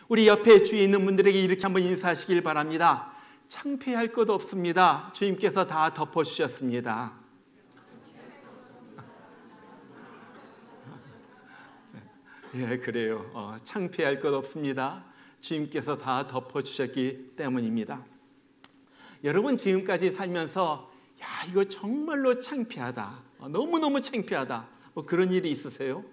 우리 옆에 주위에 있는 분들에게 이렇게 한번 인사하시길 바랍니다. 창피할 것 없습니다. 주님께서 다 덮어주셨습니다. 예, 그래요. 창피할 것 없습니다. 주님께서 다 덮어주셨기 때문입니다. 여러분, 지금까지 살면서 야, 이거 정말로 창피하다, 너무너무 창피하다, 뭐 그런 일이 있으세요?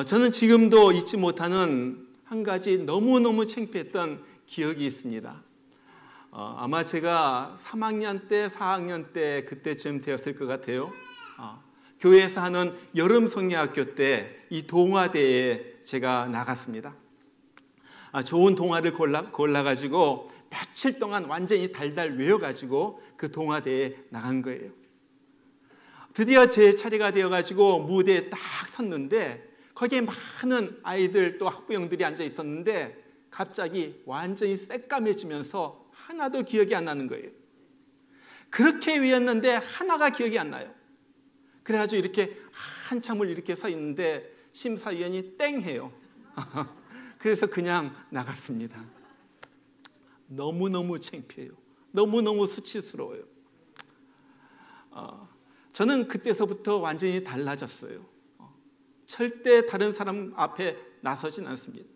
저는 지금도 잊지 못하는 한 가지 너무너무 창피했던 기억이 있습니다. 아마 제가 3학년 때, 4학년 때 그때쯤 되었을 것 같아요. 교회에서 하는 여름 성야학교 때 이 동화대에 제가 나갔습니다. 좋은 동화를 골라가지고 며칠 동안 완전히 달달 외워가지고 그 동화대에 나간 거예요. 드디어 제 차례가 되어가지고 무대에 딱 섰는데 거기에 많은 아이들 또 학부형들이 앉아 있었는데 갑자기 완전히 새까매지면서 하나도 기억이 안 나는 거예요. 그렇게 외웠는데 하나가 기억이 안 나요. 그래가지고 이렇게 한참을 이렇게 서 있는데 심사위원이 땡 해요. 그래서 그냥 나갔습니다. 너무너무 창피해요. 너무너무 수치스러워요. 저는 그때서부터 완전히 달라졌어요. 절대 다른 사람 앞에 나서진 않습니다.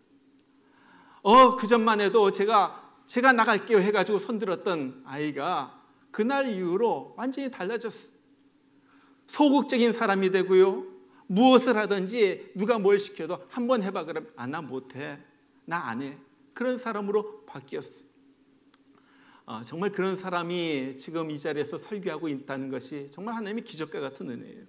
그전만 해도 제가 나갈게요 해가지고 손들었던 아이가 그날 이후로 완전히 달라졌어요. 소극적인 사람이 되고요. 무엇을 하든지 누가 뭘 시켜도 한번 해봐 그러면 나 못해, 나 안 해, 그런 사람으로 바뀌었어요. 정말 그런 사람이 지금 이 자리에서 설교하고 있다는 것이 정말 하나님의 기적과 같은 은혜예요.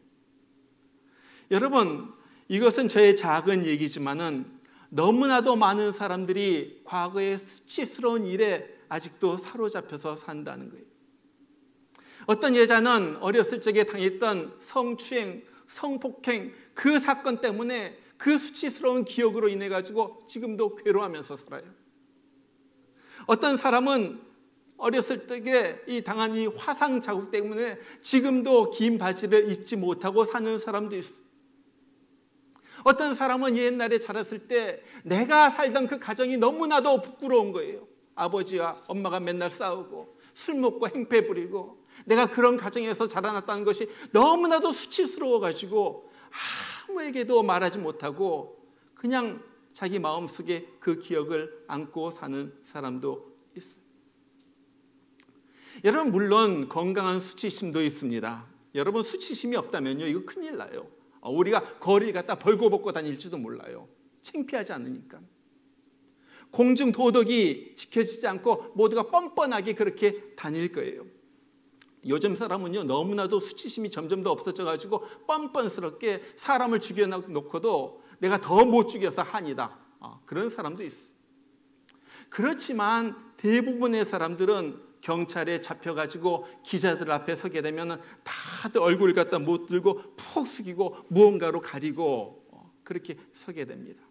여러분, 이것은 저의 작은 얘기지만은 너무나도 많은 사람들이 과거의 수치스러운 일에 아직도 사로잡혀서 산다는 거예요. 어떤 여자는 어렸을 적에 당했던 성추행, 성폭행 그 사건 때문에 그 수치스러운 기억으로 인해 가지고 지금도 괴로워하면서 살아요. 어떤 사람은 어렸을 적에 당한 이 화상 자국 때문에 지금도 긴 바지를 입지 못하고 사는 사람도 있어요. 어떤 사람은 옛날에 자랐을 때 내가 살던 그 가정이 너무나도 부끄러운 거예요. 아버지와 엄마가 맨날 싸우고 술 먹고 행패 부리고 내가 그런 가정에서 자라났다는 것이 너무나도 수치스러워가지고 아무에게도 말하지 못하고 그냥 자기 마음속에 그 기억을 안고 사는 사람도 있어요. 여러분, 물론 건강한 수치심도 있습니다. 여러분, 수치심이 없다면요, 이거 큰일 나요. 우리가 거리를 갖다 벌거벗고 다닐지도 몰라요. 창피하지 않으니까. 공중 도덕이 지켜지지 않고 모두가 뻔뻔하게 그렇게 다닐 거예요. 요즘 사람은요, 너무나도 수치심이 점점 더 없어져가지고 뻔뻔스럽게 사람을 죽여놓고도 내가 더 못 죽여서 한이다, 그런 사람도 있어요. 그렇지만 대부분의 사람들은 경찰에 잡혀가지고 기자들 앞에 서게 되면 다들 얼굴을 갖다 못 들고 푹 숙이고 무언가로 가리고 그렇게 서게 됩니다.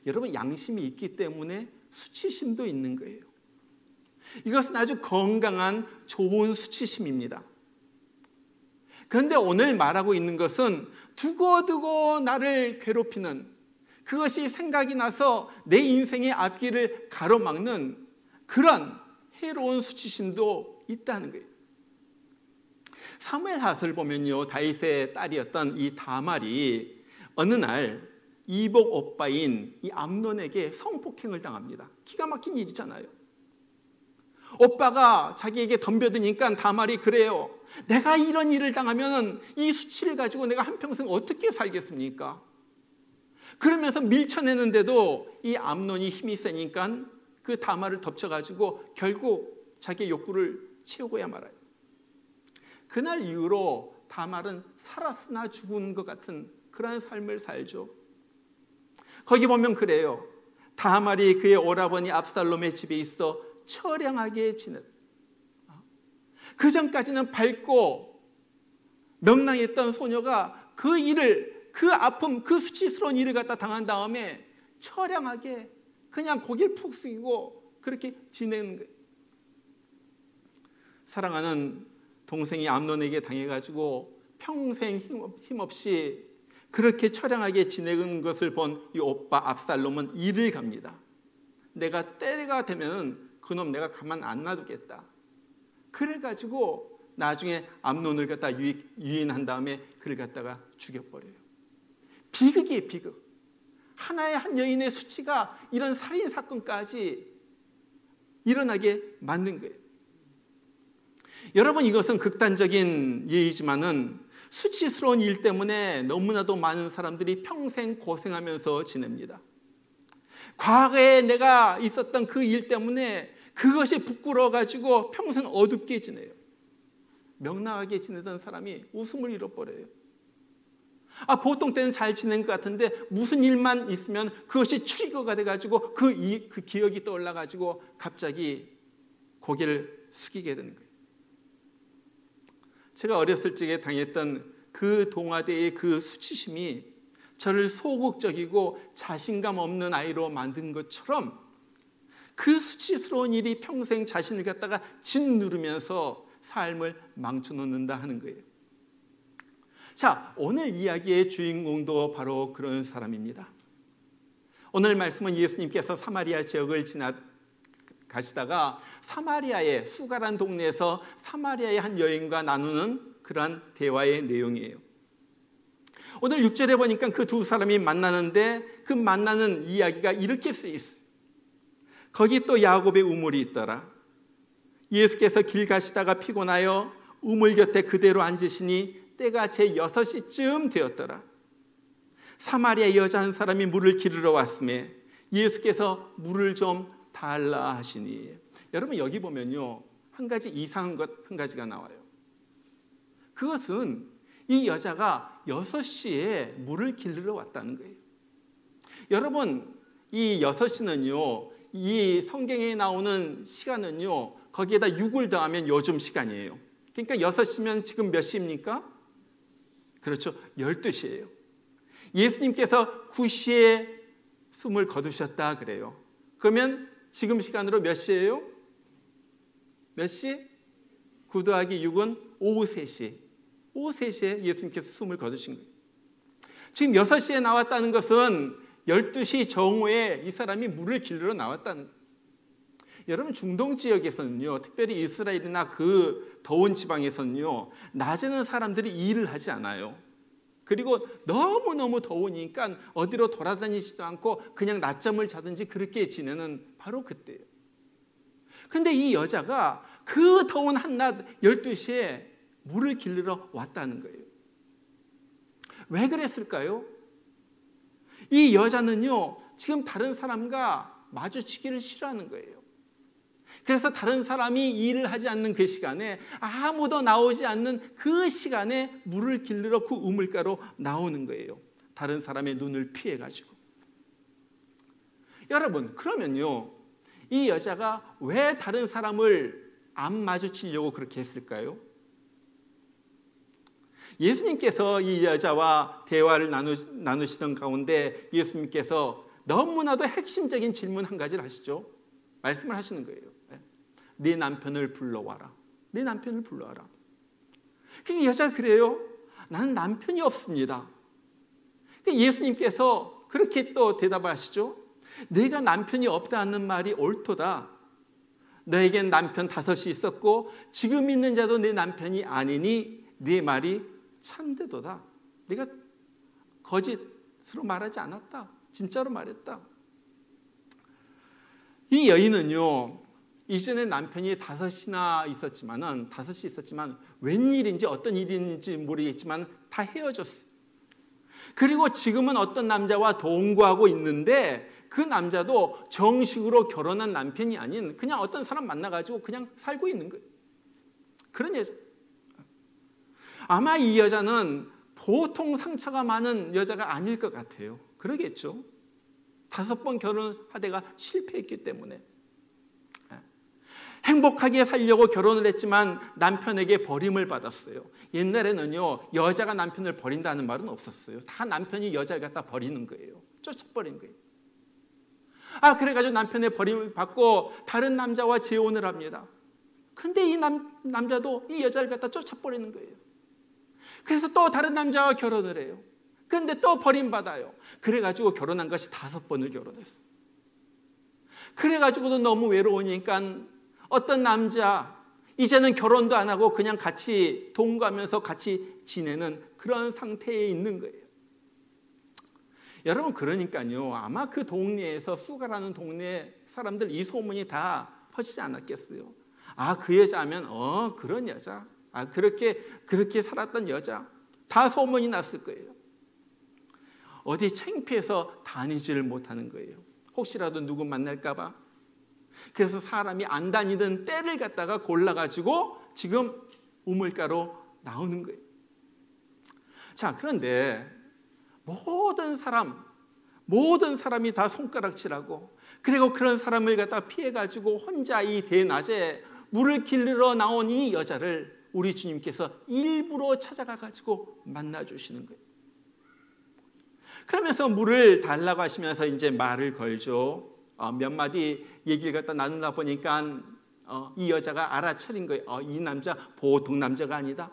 여러분, 양심이 있기 때문에 수치심도 있는 거예요. 이것은 아주 건강한 좋은 수치심입니다. 그런데 오늘 말하고 있는 것은 두고두고 나를 괴롭히는, 그것이 생각이 나서 내 인생의 앞길을 가로막는 그런 해로운 수치심도 있다는 거예요. 사무엘 하서를 보면요, 다윗의 딸이었던 이 다말이 어느 날 이복 오빠인 이 암논에게 성폭행을 당합니다. 기가 막힌 일이잖아요. 오빠가 자기에게 덤벼드니까 다말이 그래요. 내가 이런 일을 당하면 이 수치를 가지고 내가 한평생 어떻게 살겠습니까? 그러면서 밀쳐내는데도 이 암논이 힘이 세니까 그 다말을 덮쳐가지고 결국 자기의 욕구를 채우고야 말아요. 그날 이후로 다말은 살았으나 죽은 것 같은 그러한 삶을 살죠. 거기 보면 그래요. 다말이 그의 오라버니 압살롬의 집에 있어 처량하게 지냈. 그 전까지는 밝고 명랑했던 소녀가 그 일을, 그 아픔, 그 수치스러운 일을 갖다 당한 다음에 처량하게 그냥 고개를 푹 숙이고 그렇게 지내는 거예요. 사랑하는 동생이 암논에게 당해가지고 평생 힘없이 그렇게 처량하게 지내는 것을 본 이 오빠 압살롬은 이를 갑니다. 내가 때가 되면 그놈 내가 가만 안 놔두겠다. 그래가지고 나중에 암논을 갖다 유인한 다음에 그를 갖다가 죽여버려요. 비극이에요, 비극. 하나의 한 여인의 수치가 이런 살인 사건까지 일어나게 만든 거예요. 여러분, 이것은 극단적인 예이지만은 수치스러운 일 때문에 너무나도 많은 사람들이 평생 고생하면서 지냅니다. 과거에 내가 있었던 그 일 때문에 그것이 부끄러워가지고 평생 어둡게 지내요. 명랑하게 지내던 사람이 웃음을 잃어버려요. 보통 때는 잘 지낸 것 같은데 무슨 일만 있으면 그것이 트리거가 돼가지고 그 기억이 떠올라가지고 갑자기 고개를 숙이게 되는 거예요. 제가 어렸을 적에 당했던 그 동화대의 그 수치심이 저를 소극적이고 자신감 없는 아이로 만든 것처럼 그 수치스러운 일이 평생 자신을 갖다가 짓누르면서 삶을 망쳐놓는다 하는 거예요. 자, 오늘 이야기의 주인공도 바로 그런 사람입니다. 오늘 말씀은 예수님께서 사마리아 지역을 지나가시다가 사마리아의 수가란 동네에서 사마리아의 한 여인과 나누는 그러한 대화의 내용이에요. 오늘 6절에 보니까 그 두 사람이 만나는데 그 만나는 이야기가 이렇게 쓰여 있어요. 거기 또 야곱의 우물이 있더라. 예수께서 길 가시다가 피곤하여 우물 곁에 그대로 앉으시니 때가 제 6시쯤 되었더라. 사마리아 여자 한 사람이 물을 기르러 왔음에 예수께서 물을 좀 달라 하시니. 여러분, 여기 보면요, 한 가지 이상한 것 한 가지가 나와요. 그것은 이 여자가 6시에 물을 기르러 왔다는 거예요. 여러분, 이 6시는요, 이 성경에 나오는 시간은요, 거기에다 6을 더하면 요즘 시간이에요. 그러니까 6시면 지금 몇 시입니까? 그렇죠, 12시예요. 예수님께서 9시에 숨을 거두셨다 그래요. 그러면 지금 시간으로 몇 시예요? 몇 시? 9 더하기 6은 오후 3시. 오후 3시에 예수님께서 숨을 거두신 거예요. 지금 6시에 나왔다는 것은 12시 정오에 이 사람이 물을 기르러 나왔다는 거예요. 여러분, 중동 지역에서는요, 특별히 이스라엘이나 그 더운 지방에서는요, 낮에는 사람들이 일을 하지 않아요. 그리고 너무너무 더우니까 어디로 돌아다니지도 않고 그냥 낮잠을 자든지 그렇게 지내는 바로 그때예요. 근데 이 여자가 그 더운 한낮 12시에 물을 기르러 왔다는 거예요. 왜 그랬을까요? 이 여자는요, 지금 다른 사람과 마주치기를 싫어하는 거예요. 그래서 다른 사람이 일을 하지 않는 그 시간에, 아무도 나오지 않는 그 시간에 물을 기르러 그 우물가로 나오는 거예요. 다른 사람의 눈을 피해가지고. 여러분, 그러면요, 이 여자가 왜 다른 사람을 안 마주치려고 그렇게 했을까요? 예수님께서 이 여자와 대화를 나누시던 가운데 예수님께서 너무나도 핵심적인 질문 한 가지를 하시죠. 말씀을 하시는 거예요. 네 남편을 불러와라. 네 남편을 불러와라. 그러니까 여자가 그래요. 나는 남편이 없습니다. 그러니까 예수님께서 그렇게 또 대답을 하시죠. 내가 남편이 없다는 말이 옳도다. 너에겐 남편 5이 있었고 지금 있는 자도 내 남편이 아니니 네 말이 참되도다. 내가 거짓으로 말하지 않았다. 진짜로 말했다. 이 여인은요, 이전에 남편이 5이 있었지만 웬일인지 어떤 일인지 모르겠지만 다 헤어졌어요. 그리고 지금은 어떤 남자와 동거하고 있는데 그 남자도 정식으로 결혼한 남편이 아닌 그냥 어떤 사람 만나가지고 그냥 살고 있는 거예요. 그런 여자. 아마 이 여자는 보통 상처가 많은 여자가 아닐 것 같아요. 그러겠죠. 5번 결혼하다가 실패했기 때문에. 행복하게 살려고 결혼을 했지만 남편에게 버림을 받았어요. 옛날에는요, 여자가 남편을 버린다는 말은 없었어요. 다 남편이 여자를 갖다 버리는 거예요. 쫓아버린 거예요. 그래가지고 남편의 버림을 받고 다른 남자와 재혼을 합니다. 근데 이 남자도 이 여자를 갖다 쫓아버리는 거예요. 그래서 또 다른 남자와 결혼을 해요. 그런데 또 버림받아요. 그래가지고 결혼한 것이 5번을 결혼했어. 그래가지고도 너무 외로우니까 어떤 남자, 이제는 결혼도 안 하고 그냥 같이 동거하면서 같이 지내는 그런 상태에 있는 거예요. 여러분, 그러니까요, 아마 그 동네에서, 수가라는 동네 사람들 이 소문이 다 퍼지지 않았겠어요. 아, 그 여자면 그런 여자, 그렇게 살았던 여자, 다 소문이 났을 거예요. 어디 창피해서 다니지를 못하는 거예요. 혹시라도 누구 만날까 봐. 그래서 사람이 안 다니던 때를 갖다가 골라가지고 지금 우물가로 나오는 거예요. 자, 그런데 모든 사람이 다 손가락질하고, 그리고 그런 사람을 갖다 피해가지고 혼자 이 대낮에 물을 길러 나온 이 여자를 우리 주님께서 일부러 찾아가가지고 만나주시는 거예요. 그러면서 물을 달라고 하시면서 이제 말을 걸죠. 몇 마디 얘기를 갖다 나누다 보니까 이 여자가 알아차린 거예요. 이 남자 보통 남자가 아니다.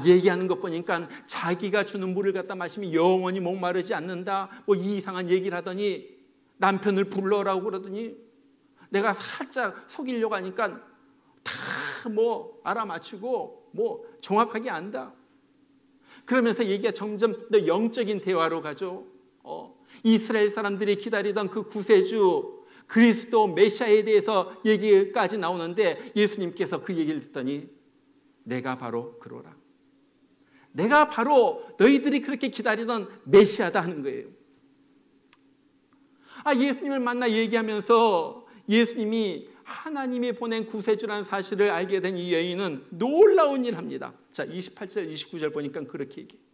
얘기하는 것 보니까 자기가 주는 물을 갖다 마시면 영원히 목마르지 않는다. 뭐 이상한 얘기를 하더니 남편을 불러라고 그러더니 내가 살짝 속이려고 하니까 다 뭐 알아맞히고 뭐 정확하게 안다. 그러면서 얘기가 점점 더 영적인 대화로 가죠. 이스라엘 사람들이 기다리던 그 구세주 그리스도 메시아에 대해서 얘기까지 나오는데 예수님께서 그 얘기를 듣더니 내가 바로 그러라. 내가 바로 너희들이 그렇게 기다리던 메시아다 하는 거예요. 예수님을 만나 얘기하면서 예수님이 하나님이 보낸 구세주라는 사실을 알게 된 이 여인은 놀라운 일을 합니다. 자, 28절 29절 보니까 그렇게 얘기해요.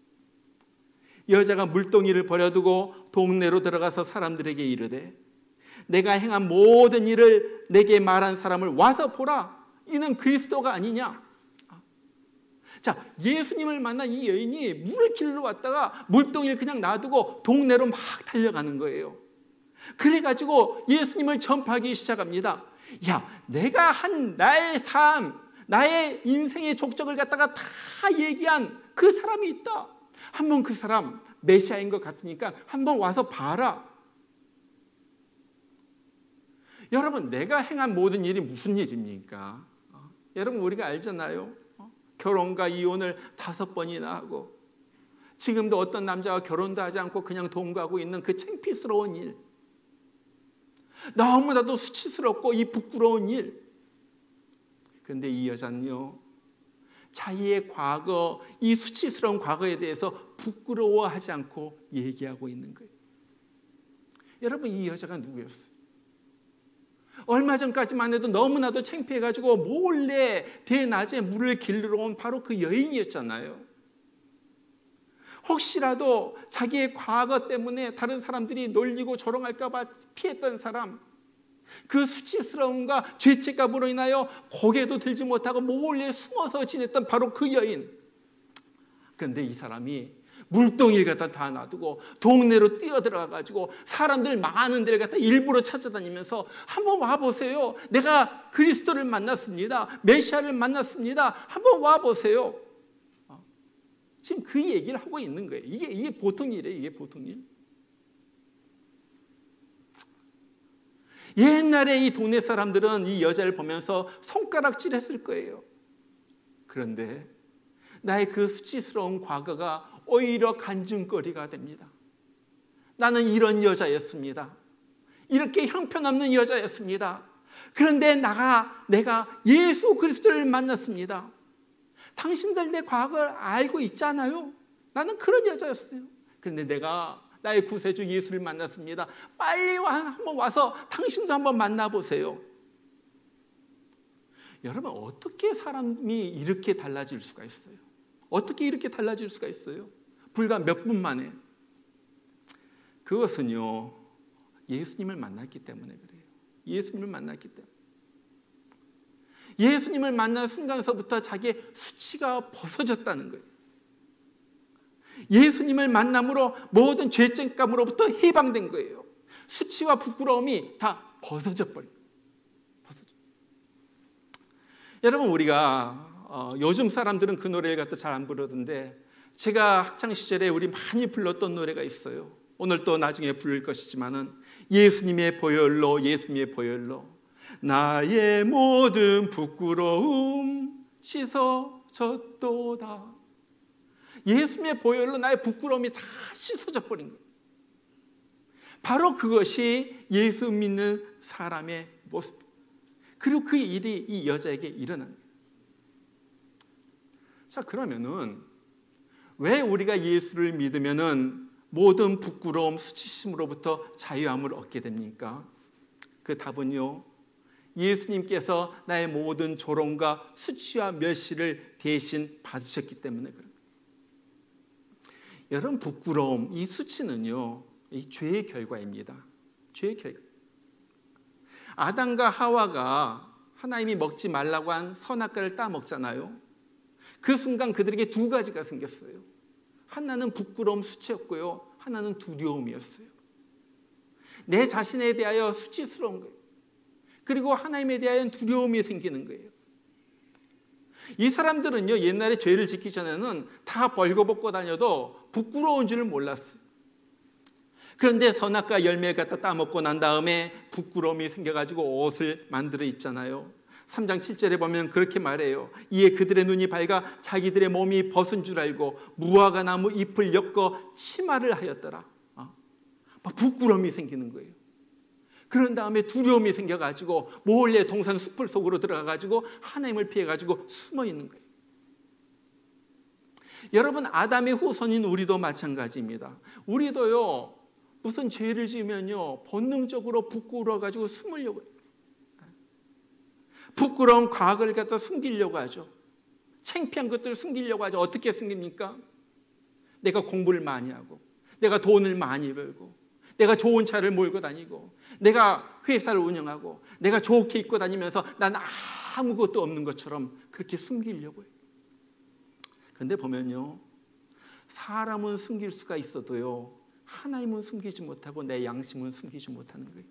여자가 물동이를 버려두고 동네로 들어가서 사람들에게 이르되 내가 행한 모든 일을 내게 말한 사람을 와서 보라. 이는 그리스도가 아니냐. 자, 예수님을 만난 이 여인이 물을 길러 왔다가 물동이를 그냥 놔두고 동네로 막 달려가는 거예요. 그래가지고 예수님을 전파하기 시작합니다. 내가 한 나의 삶, 나의 인생의 족적을 갖다가 다 얘기한 그 사람이 있다. 한번 그 사람 메시아인 것 같으니까 한번 와서 봐라. 여러분, 내가 행한 모든 일이 무슨 일입니까? 여러분, 우리가 알잖아요. 결혼과 이혼을 5번이나 하고 지금도 어떤 남자와 결혼도 하지 않고 그냥 동거하고 있는 그 창피스러운 일, 너무나도 수치스럽고 이 부끄러운 일. 그런데 이 여자는요, 자기의 과거, 이 수치스러운 과거에 대해서 부끄러워하지 않고 얘기하고 있는 거예요. 여러분, 이 여자가 누구였어요? 얼마 전까지만 해도 너무나도 창피해가지고 몰래 대낮에 물을 길러 온 바로 그 여인이었잖아요. 혹시라도 자기의 과거 때문에 다른 사람들이 놀리고 조롱할까 봐 피했던 사람, 그 수치스러움과 죄책감으로 인하여 고개도 들지 못하고 몰래 숨어서 지냈던 바로 그 여인. 그런데 이 사람이 물동이를 갖다 다 놔두고 동네로 뛰어들어가가지고 사람들 많은 데를 갖다 일부러 찾아다니면서 한번 와보세요. 내가 그리스도를 만났습니다. 메시아를 만났습니다. 한번 와보세요. 지금 그 얘기를 하고 있는 거예요. 이게 보통 일이에요. 이게 보통 일. 옛날에 이 동네 사람들은 이 여자를 보면서 손가락질했을 거예요. 그런데 나의 그 수치스러운 과거가 오히려 간증거리가 됩니다. 나는 이런 여자였습니다. 이렇게 형편없는 여자였습니다. 그런데 내가 예수 그리스도를 만났습니다. 당신들 내 과거를 알고 있잖아요. 나는 그런 여자였어요. 그런데 내가 나의 구세주 예수를 만났습니다. 빨리 한번 와서 당신도 한번 만나보세요. 여러분, 어떻게 사람이 이렇게 달라질 수가 있어요? 어떻게 이렇게 달라질 수가 있어요? 불과 몇 분 만에. 그것은요, 예수님을 만났기 때문에 그래요. 예수님을 만났기 때문에. 예수님을 만난 순간서부터 자기의 수치가 벗어졌다는 거예요. 예수님을 만남으로 모든 죄책감으로부터 해방된 거예요. 수치와 부끄러움이 다 벗어져 버려요. 여러분, 우리가 요즘 사람들은 그 노래를 갖다 잘 안 부르던데 제가 학창 시절에 우리 많이 불렀던 노래가 있어요. 오늘 또 나중에 부를 것이지만은 예수님의 보혈로, 예수님의 보혈로 나의 모든 부끄러움 씻어졌도다. 예수님의 보혈로 나의 부끄러움이 다 씻어져 버린 거예요. 바로 그것이 예수 믿는 사람의 모습. 그리고 그 일이 이 여자에게 일어난 거예요. 자, 그러면은 왜 우리가 예수를 믿으면은 모든 부끄러움, 수치심으로부터 자유함을 얻게 됩니까? 그 답은요, 예수님께서 나의 모든 조롱과 수치와 멸시를 대신 받으셨기 때문에 그런 거예요. 여러분, 부끄러움, 이 수치는요, 이 죄의 결과입니다. 죄의 결과. 아담과 하와가 하나님이 먹지 말라고 한 선악과를 따먹잖아요. 그 순간 그들에게 두 가지가 생겼어요. 하나는 부끄러움, 수치였고요. 하나는 두려움이었어요. 내 자신에 대하여 수치스러운 거예요. 그리고 하나님에 대하여 두려움이 생기는 거예요. 이 사람들은요, 옛날에 죄를 짓기 전에는 다 벌거벗고 다녀도 부끄러운 줄을 몰랐어요. 그런데 선악과 열매를 갖다 따먹고 난 다음에 부끄러움이 생겨가지고 옷을 만들어 입잖아요. 3장 7절에 보면 그렇게 말해요. 이에 그들의 눈이 밝아 자기들의 몸이 벗은 줄 알고 무화과 나무 잎을 엮어 치마를 하였더라. 부끄러움이 생기는 거예요. 그런 다음에 두려움이 생겨가지고 몰래 동산 숲을 속으로 들어가가지고 하나님을 피해가지고 숨어 있는 거예요. 여러분, 아담의 후손인 우리도 마찬가지입니다. 우리도요, 무슨 죄를 지으면요, 본능적으로 부끄러워가지고 숨으려고 해요. 부끄러운 과거를 갖다 숨기려고 하죠. 창피한 것들을 숨기려고 하죠. 어떻게 숨깁니까? 내가 공부를 많이 하고, 내가 돈을 많이 벌고, 내가 좋은 차를 몰고 다니고, 내가 회사를 운영하고, 내가 좋게 입고 다니면서 난 아무것도 없는 것처럼 그렇게 숨기려고 해요. 그런데 보면요, 사람은 숨길 수가 있어도요, 하나님은 숨기지 못하고 내 양심은 숨기지 못하는 거예요.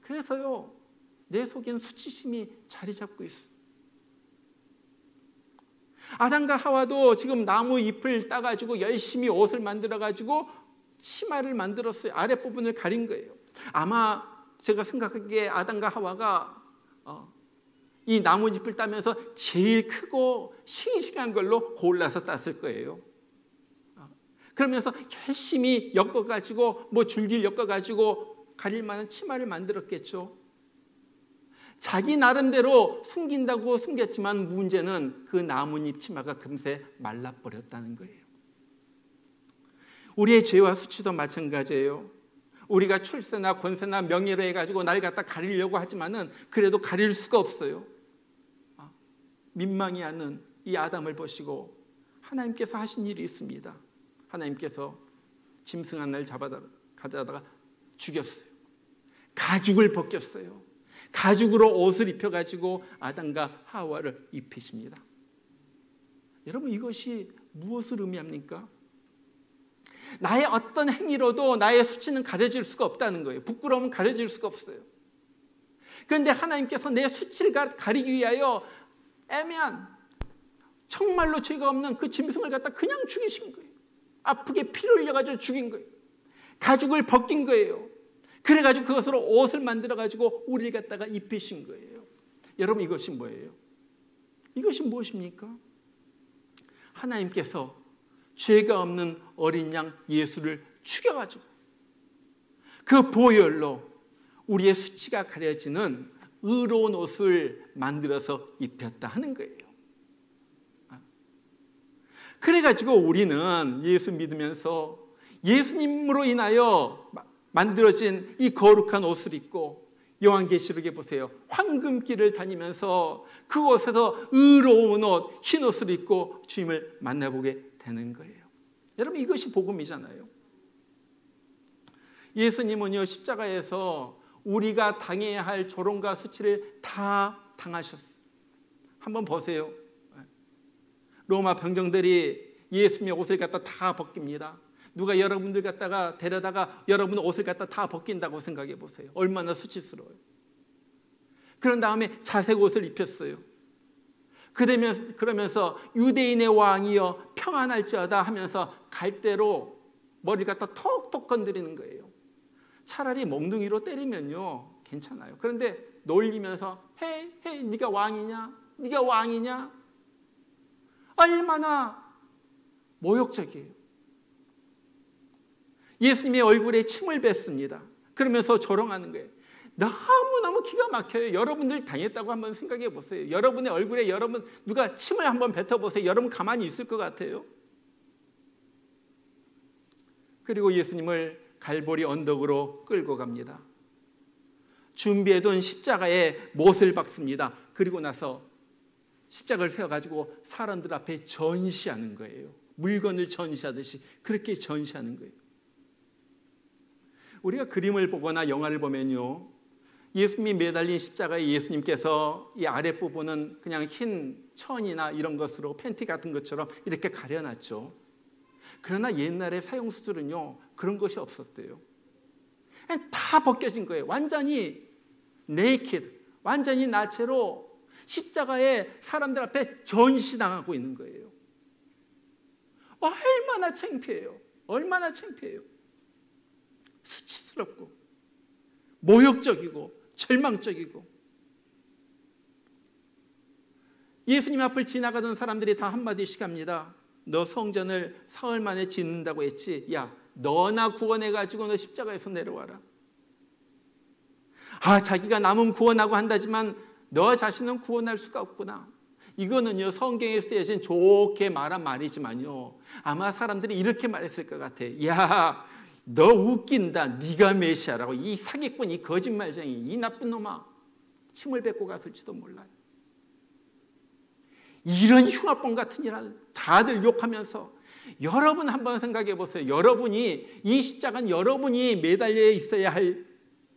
그래서요, 내 속엔 수치심이 자리 잡고 있어. 아담과 하와도 지금 나무 잎을 따가지고 열심히 옷을 만들어가지고 치마를 만들었어요. 아랫부분을 가린 거예요. 아마 제가 생각하기에 아담과 하와가 이 나뭇잎을 따면서 제일 크고 싱싱한 걸로 골라서 땄을 거예요. 그러면서 열심히 엮어가지고 뭐 줄기를 엮어가지고 가릴 만한 치마를 만들었겠죠. 자기 나름대로 숨긴다고 숨겼지만 문제는 그 나뭇잎 치마가 금세 말라버렸다는 거예요. 우리의 죄와 수치도 마찬가지예요. 우리가 출세나 권세나 명예로 해가지고 날 갖다 가리려고 하지만은 그래도 가릴 수가 없어요. 민망히 하는 이 아담을 보시고 하나님께서 하신 일이 있습니다. 하나님께서 짐승 한 날 가져다가 죽였어요. 가죽을 벗겼어요. 가죽으로 옷을 입혀가지고 아담과 하와를 입히십니다. 여러분, 이것이 무엇을 의미합니까? 나의 어떤 행위로도 나의 수치는 가려질 수가 없다는 거예요. 부끄러움은 가려질 수가 없어요. 그런데 하나님께서 내 수치를 가리기 위하여 애매한, 정말로 죄가 없는 그 짐승을 갖다 그냥 죽이신 거예요. 아프게 피를 흘려가지고 죽인 거예요. 가죽을 벗긴 거예요. 그래가지고 그것으로 옷을 만들어가지고 우리를 갖다가 입히신 거예요. 여러분, 이것이 뭐예요? 이것이 무엇입니까? 하나님께서 죄가 없는 어린 양 예수를 죽여가지고 그 보혈로 우리의 수치가 가려지는 의로운 옷을 만들어서 입혔다 하는 거예요. 그래가지고 우리는 예수 믿으면서 예수님으로 인하여 만들어진 이 거룩한 옷을 입고 요한계시록에 보세요. 황금길을 다니면서 그곳에서 의로운 옷, 흰 옷을 입고 주님을 만나보게 되는 거예요. 여러분, 이것이 복음이잖아요. 예수님은요, 십자가에서 우리가 당해야 할 조롱과 수치를 다 당하셨어요. 한번 보세요. 로마 병정들이 예수님의 옷을 갖다 다 벗깁니다. 누가 여러분들 갖다가 데려다가 여러분 옷을 갖다 다 벗긴다고 생각해 보세요. 얼마나 수치스러워요. 그런 다음에 자색 옷을 입혔어요. 그러면서 유대인의 왕이여 평안할지어다 하면서 갈대로 머리를 갖다 톡톡 건드리는 거예요. 차라리 몽둥이로 때리면요 괜찮아요. 그런데 놀리면서 헤이 네가 왕이냐? 네가 왕이냐? 얼마나 모욕적이에요. 예수님의 얼굴에 침을 뱉습니다. 그러면서 조롱하는 거예요. 너무너무 기가 막혀요. 여러분들 당했다고 한번 생각해 보세요. 여러분의 얼굴에 여러분 누가 침을 한번 뱉어보세요. 여러분 가만히 있을 것 같아요. 그리고 예수님을 갈보리 언덕으로 끌고 갑니다. 준비해둔 십자가에 못을 박습니다. 그리고 나서 십자가를 세워가지고 사람들 앞에 전시하는 거예요. 물건을 전시하듯이 그렇게 전시하는 거예요. 우리가 그림을 보거나 영화를 보면요, 예수님이 매달린 십자가에 예수님께서 이 아랫부분은 그냥 흰 천이나 이런 것으로 팬티 같은 것처럼 이렇게 가려놨죠. 그러나 옛날에 사형수들은요 그런 것이 없었대요. 다 벗겨진 거예요. 완전히 네이키드, 완전히 나체로 십자가에 사람들 앞에 전시당하고 있는 거예요. 얼마나 창피해요. 얼마나 창피해요. 수치스럽고 모욕적이고 절망적이고. 예수님 앞을 지나가던 사람들이 다 한마디씩 합니다. 너 성전을 사흘 만에 짓는다고 했지? 야, 너나 구원해가지고 너 십자가에서 내려와라. 자기가 남은 구원하고 한다지만 너 자신은 구원할 수가 없구나. 이거는요 성경에 쓰여진 좋게 말한 말이지만요 아마 사람들이 이렇게 말했을 것 같아. 야, 너 웃긴다. 네가 메시아라고. 이 사기꾼, 이 거짓말쟁이, 이 나쁜 놈아. 침을 뱉고 갔을지도 몰라요. 이런 흉악범 같은 일을 다들 욕하면서, 여러분 한번 생각해 보세요. 여러분이, 이 십자가는 여러분이 매달려 있어야 할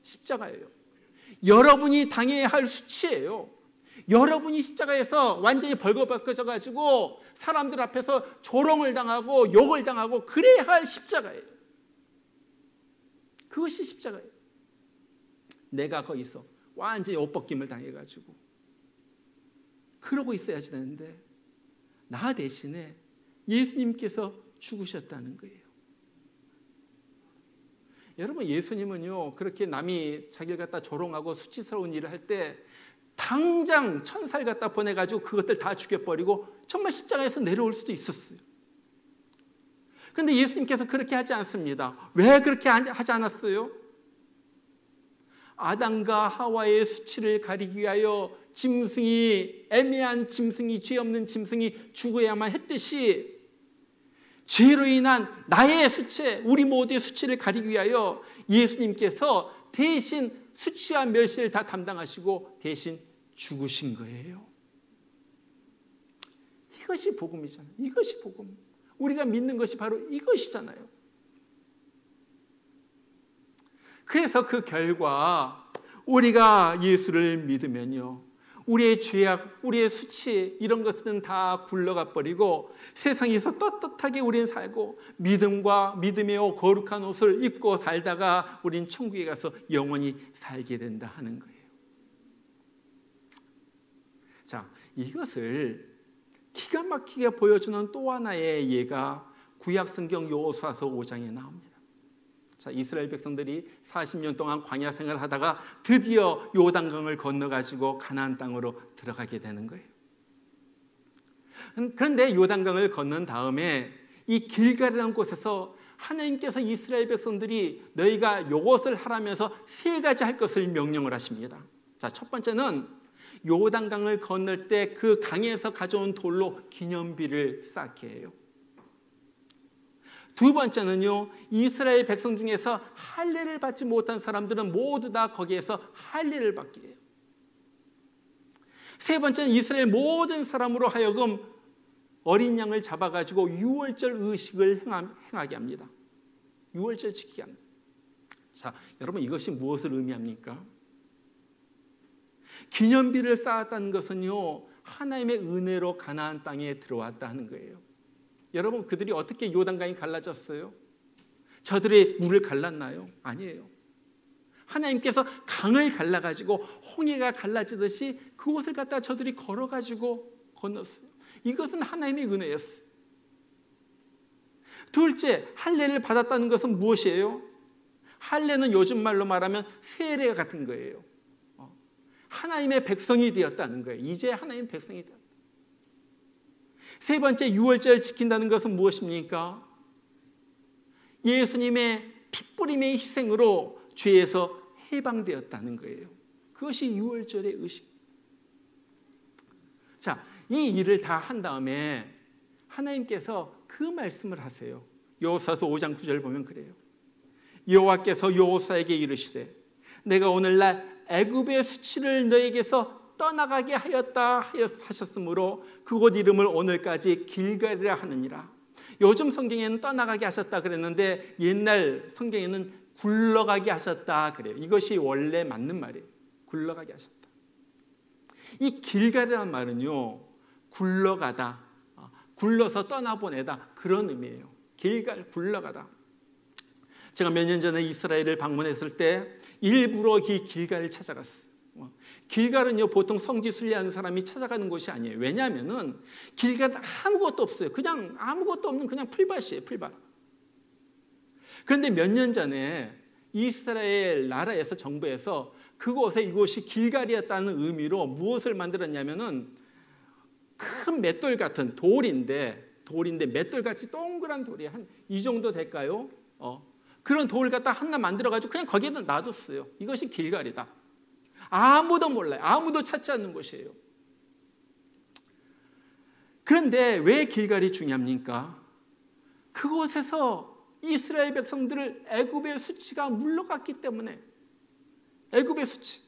십자가예요. 여러분이 당해야 할 수치예요. 여러분이 십자가에서 완전히 벌거벗겨져 가지고 사람들 앞에서 조롱을 당하고 욕을 당하고 그래야 할 십자가예요. 그것이 십자가예요. 내가 거기서 완전히 옷벗김을 당해가지고 그러고 있어야지 되는데 나 대신에 예수님께서 죽으셨다는 거예요. 여러분, 예수님은요 그렇게 남이 자기를 갖다 조롱하고 수치스러운 일을 할 때 당장 천사를 갖다 보내가지고 그것들 다 죽여버리고 정말 십자가에서 내려올 수도 있었어요. 그런데 예수님께서 그렇게 하지 않습니다. 왜 그렇게 하지 않았어요? 아담과 하와의 수치를 가리기 위하여 짐승이, 애매한 짐승이, 죄 없는 짐승이 죽어야만 했듯이 죄로 인한 나의 수치, 우리 모두의 수치를 가리기 위하여 예수님께서 대신 수치와 멸시를 다 담당하시고 대신 죽으신 거예요. 이것이 복음이잖아요. 이것이 복음. 우리가 믿는 것이 바로 이것이잖아요. 그래서 그 결과 우리가 예수를 믿으면요, 우리의 죄악, 우리의 수치 이런 것은 다 굴러가 버리고 세상에서 떳떳하게 우리는 살고 믿음과 믿음의 거룩한 옷을 입고 살다가 우린 천국에 가서 영원히 살게 된다 하는 거예요. 자, 이것을 기가 막히게 보여주는 또 하나의 예가 구약성경 여호수아서 5장에 나옵니다. 자, 이스라엘 백성들이 40년 동안 광야 생활을 하다가 드디어 요단강을 건너가지고 가나안 땅으로 들어가게 되는 거예요. 그런데 요단강을 건넌 다음에 이 길갈이라는 곳에서 하나님께서 이스라엘 백성들이 너희가 이것을 하라면서 세 가지 할 것을 명령을 하십니다. 자, 첫 번째는 요단강을 건널 때 그 강에서 가져온 돌로 기념비를 쌓게 해요. 두 번째는요, 이스라엘 백성 중에서 할례를 받지 못한 사람들은 모두 다 거기에서 할례를 받게 해요. 세 번째는 이스라엘 모든 사람으로 하여금 어린 양을 잡아가지고 유월절 의식을 행하게 합니다. 유월절 지키게 합니다. 자, 여러분, 이것이 무엇을 의미합니까? 기념비를 쌓았다는 것은요, 하나님의 은혜로 가나안 땅에 들어왔다 하는 거예요. 여러분, 그들이 어떻게 요단강이 갈라졌어요? 저들의 물을 갈랐나요? 아니에요. 하나님께서 강을 갈라가지고 홍해가 갈라지듯이 그곳을 갖다 저들이 걸어가지고 건넜어요. 이것은 하나님의 은혜였어요. 둘째, 할례를 받았다는 것은 무엇이에요? 할례는 요즘 말로 말하면 세례 같은 거예요. 하나님의 백성이 되었다는 거예요. 이제 하나님의 백성이 되었다. 세 번째, 유월절을 지킨다는 것은 무엇입니까? 예수님의 피뿌림의 희생으로 죄에서 해방되었다는 거예요. 그것이 유월절의 의식. 자, 이 일을 다 한 다음에 하나님께서 그 말씀을 하세요. 여호수아서 5장 9절 보면 그래요. 여호와께서 여호수아에게 이르시되 내가 오늘날 애굽의 수치를 너에게서 떠나가게 하였다 하셨으므로 그곳 이름을 오늘까지 길갈이라 하느니라. 요즘 성경에는 떠나가게 하셨다 그랬는데 옛날 성경에는 굴러가게 하셨다 그래요. 이것이 원래 맞는 말이에요. 굴러가게 하셨다. 이 길갈이라는 말은요, 굴러가다, 굴러서 떠나보내다, 그런 의미예요. 길갈, 굴러가다. 제가 몇 년 전에 이스라엘을 방문했을 때 일부러 이 길갈을 찾아갔어요. 길갈은요, 보통 성지 순례하는 사람이 찾아가는 곳이 아니에요. 왜냐하면은 길갈은 아무것도 없어요. 그냥 아무것도 없는 그냥 풀밭이에요, 풀밭. 그런데 몇 년 전에 이스라엘 나라에서, 정부에서 그곳에 이곳이 길갈이었다는 의미로 무엇을 만들었냐면은 큰 맷돌 같은 돌인데 맷돌같이 동그란 돌이 한 이 정도 될까요? 그런 돌 갖다 하나 만들어가지고 그냥 거기에다 놔뒀어요. 이것이 길갈이다. 아무도 몰라요. 아무도 찾지 않는 곳이에요. 그런데 왜 길갈이 중요합니까? 그곳에서 이스라엘 백성들을 애굽의 수치가 물러갔기 때문에. 애굽의 수치.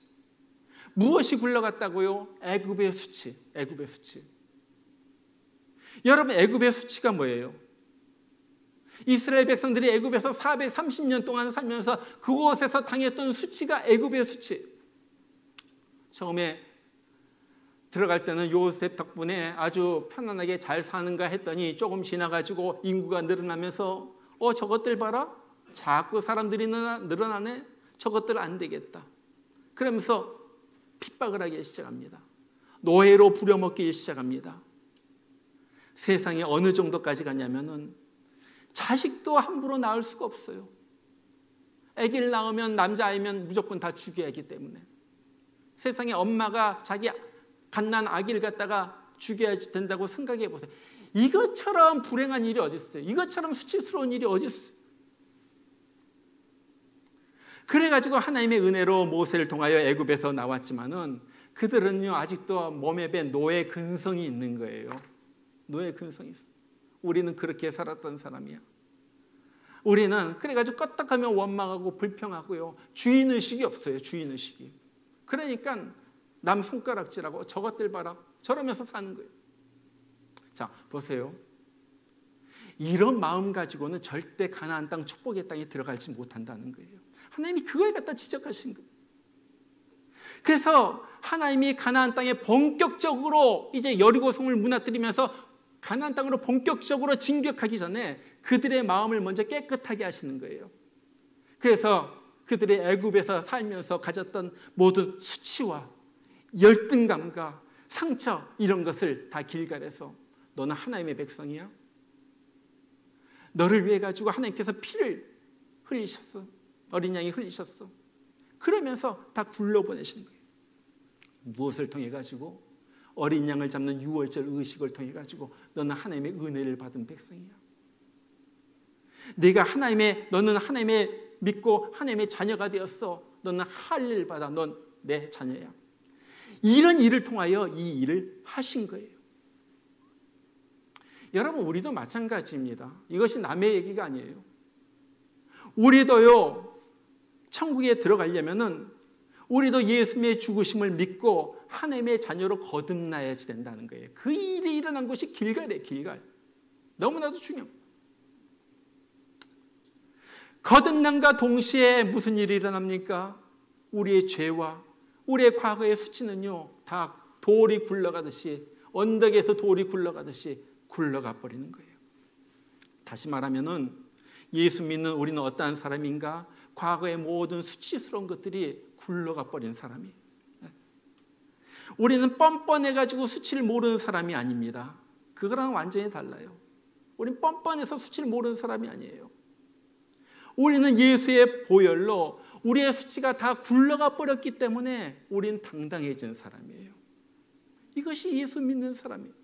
무엇이 굴러갔다고요? 애굽의 수치. 애굽의 수치. 여러분, 애굽의 수치가 뭐예요? 이스라엘 백성들이 애굽에서 430년 동안 살면서 그곳에서 당했던 수치가 애굽의 수치. 처음에 들어갈 때는 요셉 덕분에 아주 편안하게 잘 사는가 했더니 조금 지나가지고 인구가 늘어나면서 저것들 봐라. 자꾸 사람들이 늘어나네. 저것들 안 되겠다. 그러면서 핍박을 하기 시작합니다. 노예로 부려먹기 시작합니다. 세상에 어느 정도까지 가냐면은 자식도 함부로 낳을 수가 없어요. 아기를 낳으면 남자아이면 무조건 다 죽여야 하기 때문에. 세상에 엄마가 자기 갓난 아기를 갖다가 죽여야 된다고 생각해 보세요. 이것처럼 불행한 일이 어디 있어요? 이것처럼 수치스러운 일이 어디 있어요? 그래가지고 하나님의 은혜로 모세를 통하여 애굽에서 나왔지만은 그들은요, 아직도 몸에 밴 노예 근성이 있는 거예요. 노예 근성이 있어. 우리는 그렇게 살았던 사람이야. 우리는 그래가지고 껐떡하면 원망하고 불평하고요. 주인의식이 없어요. 주인의식이. 그러니까 남 손가락질하고 저것들 봐라. 저러면서 사는 거예요. 자, 보세요. 이런 마음 가지고는 절대 가나안 땅, 축복의 땅에 들어가지 못한다는 거예요. 하나님이 그걸 갖다 지적하신 거예요. 그래서 하나님이 가나안 땅에 본격적으로 이제 여리고성을 무너뜨리면서 가나안 땅으로 본격적으로 진격하기 전에 그들의 마음을 먼저 깨끗하게 하시는 거예요. 그래서 그들의 애굽에서 살면서 가졌던 모든 수치와 열등감과 상처, 이런 것을 다 길갈에서 너는 하나님의 백성이야? 너를 위해 가지고 하나님께서 피를 흘리셨어. 어린 양이 흘리셨어. 그러면서 다 굴러보내시는 거예요. 무엇을 통해 가지고? 어린 양을 잡는 유월절 의식을 통해 가지고 너는 하나님의 은혜를 받은 백성이야. 너는 하나님의 믿고 하나님의 자녀가 되었어. 너는 할례를 받아. 넌 내 자녀야. 이런 일을 통하여 이 일을 하신 거예요. 여러분, 우리도 마찬가지입니다. 이것이 남의 얘기가 아니에요. 우리도요, 천국에 들어가려면은 우리도 예수님의 죽으심을 믿고 하나님의 자녀로 거듭나야지 된다는 거예요. 그 일이 일어난 곳이 길갈이에요. 길갈. 너무나도 중요합니다. 거듭남과 동시에 무슨 일이 일어납니까? 우리의 죄와 우리의 과거의 수치는요, 다 돌이 굴러가듯이, 언덕에서 돌이 굴러가듯이 굴러가 버리는 거예요. 다시 말하면은 예수 믿는 우리는 어떠한 사람인가? 과거의 모든 수치스러운 것들이 굴러가 버린 사람이에요. 우리는 뻔뻔해가지고 수치를 모르는 사람이 아닙니다. 그거랑 완전히 달라요. 우리는 뻔뻔해서 수치를 모르는 사람이 아니에요. 우리는 예수의 보혈로 우리의 수치가 다 굴러가 버렸기 때문에 우리는 당당해진 사람이에요. 이것이 예수 믿는 사람이에요.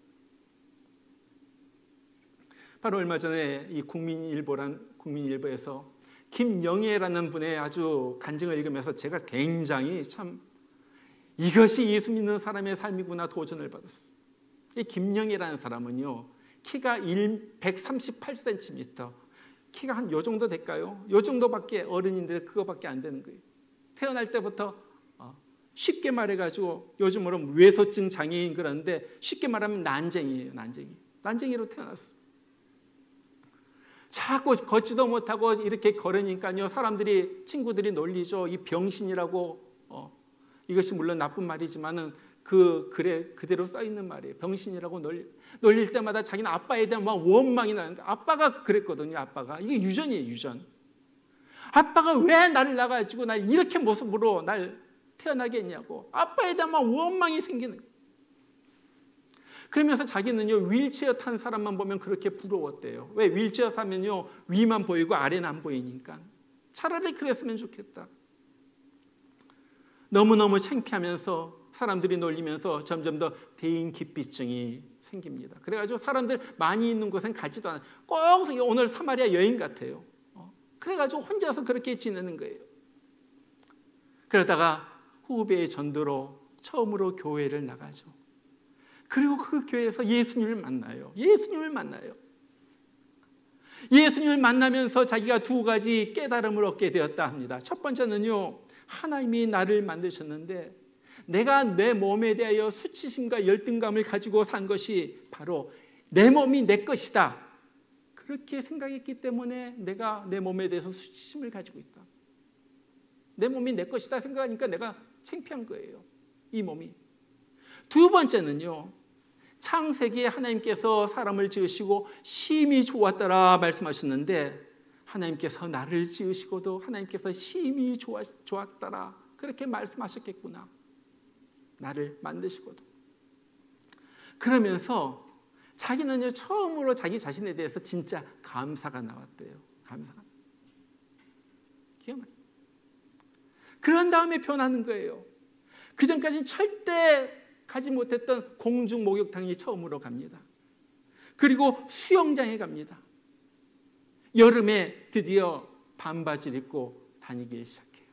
바로 얼마 전에 이 국민일보에서 김영애라는 분의 아주 간증을 읽으면서 제가 굉장히 참 이것이 예수 믿는 사람의 삶이구나 도전을 받았어요. 이 김영애라는 사람은요, 키가 138cm, 키가 한 요 정도 될까요? 요 정도밖에, 어른인데 그거밖에 안 되는 거예요. 태어날 때부터 쉽게 말해가지고 요즘으로 외소증 장애인 그러는데 쉽게 말하면 난쟁이에요. 난쟁이로 태어났어요. 자꾸 걷지도 못하고 이렇게 걸으니까요, 사람들이, 친구들이 놀리죠. 이 병신이라고. 이것이 물론 나쁜 말이지만은 글에 그대로 써 있는 말이에요. 병신이라고 놀릴 때마다 자기는 아빠에 대한 막 원망이 나는 거예요. 아빠가 그랬거든요. 아빠가. 이게 유전이에요. 유전. 아빠가 왜 나를 낳아가지고 날 이렇게 모습으로 날 태어나게 했냐고. 아빠에 대한 막 원망이 생기는 거예요. 그러면서 자기는요, 휠체어 탄 사람만 보면 그렇게 부러웠대요. 왜? 휠체어 사면요, 위만 보이고 아래는 안 보이니까. 차라리 그랬으면 좋겠다. 너무너무 창피하면서 사람들이 놀리면서 점점 더 대인기피증이 생깁니다. 그래가지고 사람들 많이 있는 곳엔 가지도 않아요. 꼭 오늘 사마리아 여행 같아요. 그래가지고 혼자서 그렇게 지내는 거예요. 그러다가 후배의 전도로 처음으로 교회를 나가죠. 그리고 그 교회에서 예수님을 만나요. 예수님을 만나면서 자기가 두 가지 깨달음을 얻게 되었다 합니다. 첫 번째는요, 하나님이 나를 만드셨는데 내가 내 몸에 대하여 수치심과 열등감을 가지고 산 것이 바로 내 몸이 내 것이다. 그렇게 생각했기 때문에 내가 내 몸에 대해서 수치심을 가지고 있다. 내 몸이 내 것이다 생각하니까 내가 창피한 거예요. 이 몸이. 두 번째는요, 창세기에 하나님께서 사람을 지으시고 심히 좋았더라 말씀하셨는데 하나님께서 나를 지으시고도 하나님께서 심히 좋았더라 그렇게 말씀하셨겠구나. 나를 만드시고도. 그러면서 자기는요, 처음으로 자기 자신에 대해서 진짜 감사가 나왔대요. 감사가. 기가 막혀요. 그런 다음에 변하는 거예요. 그전까지는 절대 가지 못했던 공중 목욕탕이 처음으로 갑니다. 그리고 수영장에 갑니다. 여름에 드디어 반바지를 입고 다니기 시작해요.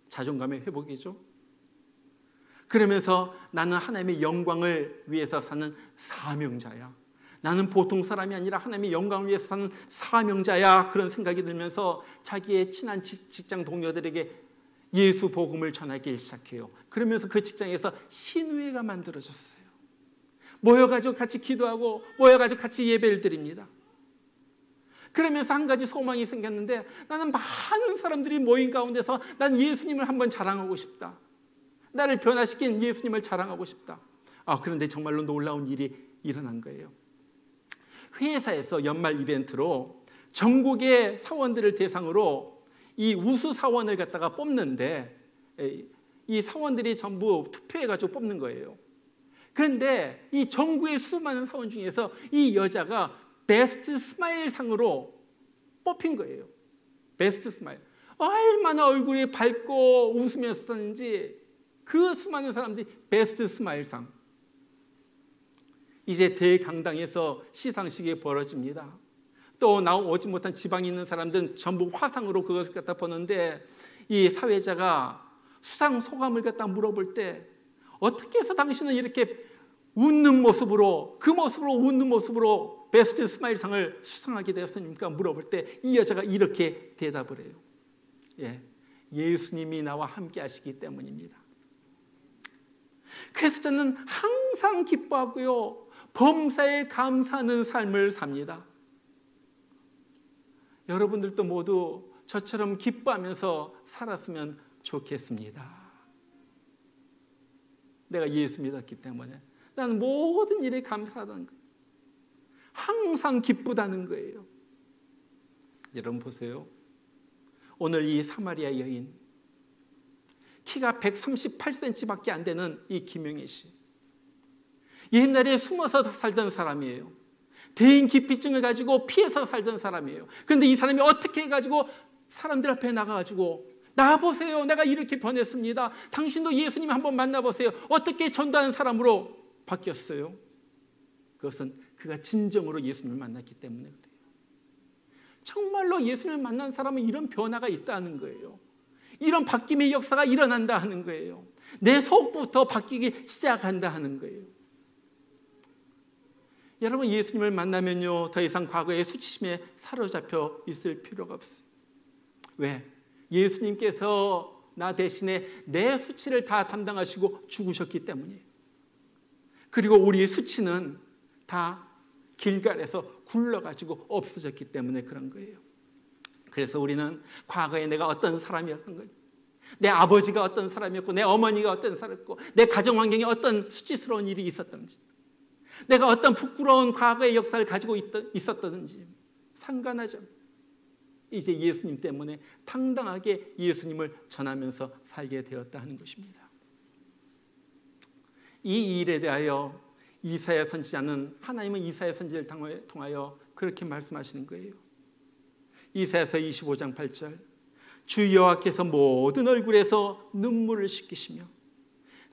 자존감의 회복이죠. 그러면서 나는 하나님의 영광을 위해서 사는 사명자야. 나는 보통 사람이 아니라 하나님의 영광을 위해서 사는 사명자야. 그런 생각이 들면서 자기의 친한 직장 동료들에게 예수 복음을 전하기 시작해요. 그러면서 그 직장에서 신우회가 만들어졌어요. 모여가지고 같이 기도하고 모여가지고 같이 예배를 드립니다. 그러면서 한 가지 소망이 생겼는데 나는 많은 사람들이 모인 가운데서 난 예수님을 한번 자랑하고 싶다. 나를 변화시킨 예수님을 자랑하고 싶다. 그런데 정말로 놀라운 일이 일어난 거예요. 회사에서 연말 이벤트로 전국의 사원들을 대상으로 이 우수 사원을 갖다가 뽑는데 이 사원들이 전부 투표해가지고 뽑는 거예요. 그런데 이 전국의 수많은 사원 중에서 이 여자가 베스트 스마일 상으로 뽑힌 거예요. 베스트 스마일. 얼마나 얼굴이 밝고 웃으면서 사는지 그 수많은 사람들이 베스트 스마일 상. 이제 대강당에서 시상식이 벌어집니다. 또 오지 못한 지방에 있는 사람들은 전부 화상으로 그것을 갖다 보는데 이 사회자가 수상 소감을 갖다 물어볼 때 어떻게 해서 당신은 이렇게 웃는 모습으로 웃는 모습으로 베스트 스마일 상을 수상하게 되었습니까? 물어볼 때 이 여자가 이렇게 대답을 해요. 예수님이 나와 함께 하시기 때문입니다. 그래서 저는 항상 기뻐하고요, 범사에 감사하는 삶을 삽니다. 여러분들도 모두 저처럼 기뻐하면서 살았으면 좋겠습니다. 내가 예수 믿었기 때문에 나는 모든 일에 감사하다는 거예요. 항상 기쁘다는 거예요. 여러분 보세요. 오늘 이 사마리아 여인, 키가 138cm밖에 안 되는 이 김영애 씨. 옛날에 숨어서 살던 사람이에요. 대인기피증을 가지고 피해서 살던 사람이에요. 그런데 이 사람이 어떻게 해가지고 사람들 앞에 나가가지고 나보세요, 내가 이렇게 변했습니다, 당신도 예수님 한번 만나보세요, 어떻게 전도하는 사람으로 바뀌었어요? 그것은 그가 진정으로 예수님을 만났기 때문에 그래요. 정말로 예수님을 만난 사람은 이런 변화가 있다는 거예요. 이런 바뀜의 역사가 일어난다 하는 거예요. 내 속부터 바뀌기 시작한다 하는 거예요. 여러분, 예수님을 만나면요, 더 이상 과거의 수치심에 사로잡혀 있을 필요가 없어요. 왜? 예수님께서 나 대신에 내 수치를 다 담당하시고 죽으셨기 때문이에요. 그리고 우리의 수치는 다 길갈에서 굴러가지고 없어졌기 때문에 그런 거예요. 그래서 우리는 과거에 내가 어떤 사람이었던 거예요. 내 아버지가 어떤 사람이었고, 내 어머니가 어떤 사람이었고, 내 가정 환경에 어떤 수치스러운 일이 있었던지, 내가 어떤 부끄러운 과거의 역사를 가지고 있었던지 상관하지 않아요. 이제 예수님 때문에 당당하게 예수님을 전하면서 살게 되었다 하는 것입니다. 이 일에 대하여 이사야 선지자는, 하나님은 이사야 선지자를 통하여 그렇게 말씀하시는 거예요. 이사야서 25장 8절, 주 여호와께서 모든 얼굴에서 눈물을 씻기시며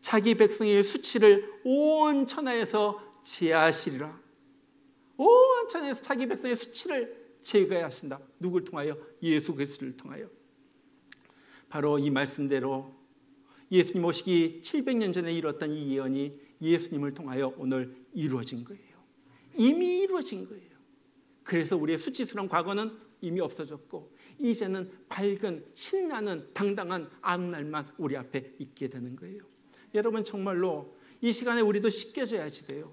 자기 백성의 수치를 온 천하에서 제하시리라. 온 천하에서 자기 백성의 수치를 제거하신다. 누굴 통하여? 예수 그리스도를 통하여. 바로 이 말씀대로 예수님 오시기 700년 전에 이루었던 이 예언이 예수님을 통하여 오늘 이루어진 거예요. 이미 이루어진 거예요. 그래서 우리의 수치스러운 과거는 이미 없어졌고, 이제는 밝은 신나는 당당한 앞날만 우리 앞에 있게 되는 거예요. 여러분, 정말로 이 시간에 우리도 씻겨져야지 돼요.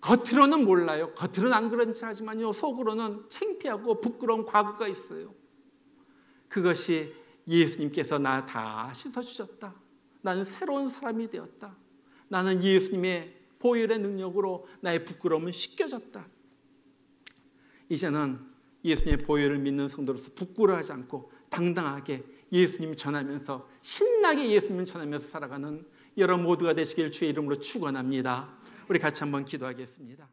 겉으로는 몰라요. 겉으로는 안 그런 척 하지만요, 속으로는 창피하고 부끄러운 과거가 있어요. 그것이 예수님께서 나 다 씻어주셨다, 나는 새로운 사람이 되었다, 나는 예수님의 보혈의 능력으로 나의 부끄러움은 씻겨졌다. 이제는 예수님의 보혈을 믿는 성도로서 부끄러워하지 않고 당당하게 예수님 전하면서, 신나게 예수님을 전하면서 살아가는 여러분 모두가 되시길 주의 이름으로 축원합니다. 우리 같이 한번 기도하겠습니다.